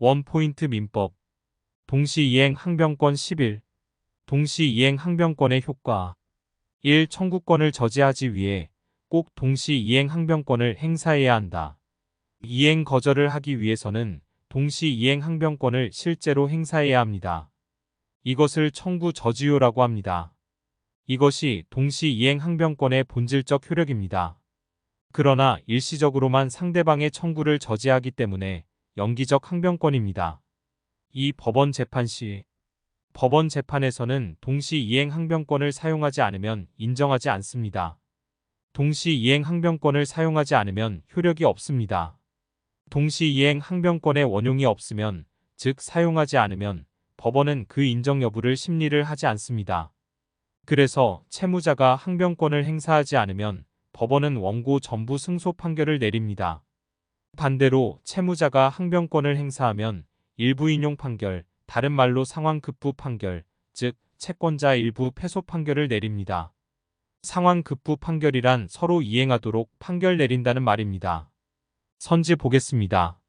원포인트 민법. 동시이행 항변권 11. 동시이행 항변권의 효과. 1. 청구권을 저지하기 위해 꼭 동시이행 항변권을 행사해야 한다. 이행 거절을 하기 위해서는 동시이행 항변권을 실제로 행사해야 합니다. 이것을 청구 저지효라고 합니다. 이것이 동시이행 항변권의 본질적 효력입니다. 그러나 일시적으로만 상대방의 청구를 저지하기 때문에 영기적 항변권입니다. 2. 법원 재판 시. 법원 재판에서는 동시이행 항변권을 사용하지 않으면 인정하지 않습니다. 동시이행 항변권을 사용하지 않으면 효력이 없습니다. 동시이행 항변권의 원용이 없으면, 즉 사용하지 않으면 법원은 그 인정 여부를 심리를 하지 않습니다. 그래서 채무자가 항변권을 행사하지 않으면 법원은 원고 전부 승소 판결을 내립니다. 반대로 채무자가 항변권을 행사하면 일부 인용 판결, 다른 말로 상환급부 판결, 즉 채권자 일부 패소 판결을 내립니다. 상환급부 판결이란 서로 이행하도록 판결 내린다는 말입니다. 선지 보겠습니다.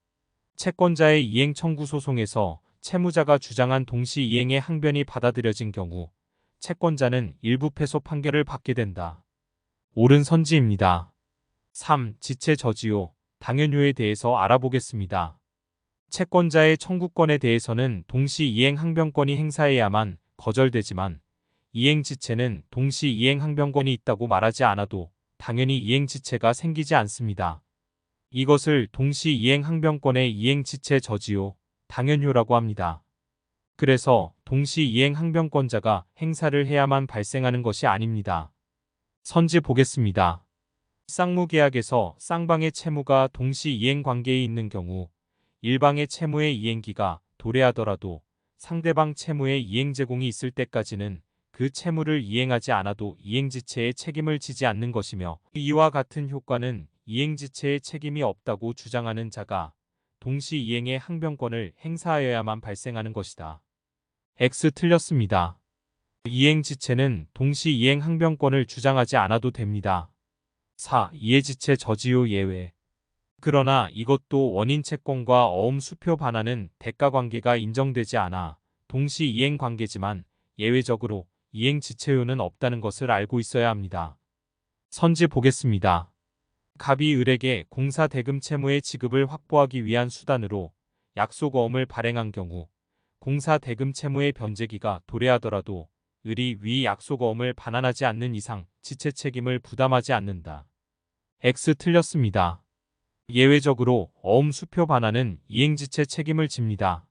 채권자의 이행 청구 소송에서 채무자가 주장한 동시이행의 항변이 받아들여진 경우 채권자는 일부 패소 판결을 받게 된다. 옳은 선지입니다. 3. 지체 저지효, 당연효에 대해서 알아보겠습니다. 채권자의 청구권에 대해서는 동시이행 항변권이 행사해야만 거절되지만 이행지체는 동시이행 항변권이 있다고 말하지 않아도 당연히 이행지체가 생기지 않습니다. 이것을 동시이행 항변권의 이행지체 저지효, 당연효라고 합니다. 그래서 동시이행 항변권자가 행사를 해야만 발생하는 것이 아닙니다. 선지 보겠습니다. 쌍무계약에서 쌍방의 채무가 동시이행 관계에 있는 경우 일방의 채무의 이행기가 도래하더라도 상대방 채무의 이행 제공이 있을 때까지는 그 채무를 이행하지 않아도 이행지체의 책임을 지지 않는 것이며, 이와 같은 효과는 이행지체의 책임이 없다고 주장하는 자가 동시이행의 항변권을 행사하여야만 발생하는 것이다. X 틀렸습니다. 이행지체는 동시이행 항변권을 주장하지 않아도 됩니다. 4. 이해지체 저지효 예외. 그러나 이것도 원인 채권과 어음 수표 반환은 대가 관계가 인정되지 않아 동시이행 관계지만 예외적으로 이행 지체효는 없다는 것을 알고 있어야 합니다. 선지 보겠습니다. 갑이 을에게 공사 대금 채무의 지급을 확보하기 위한 수단으로 약속어음을 발행한 경우 공사 대금 채무의 변제기가 도래하더라도 을이 위 약속어음을 반환하지 않는 이상 지체 책임을 부담하지 않는다. X 틀렸습니다. 예외적으로 어음 수표 반환은 이행지체 책임을 집니다.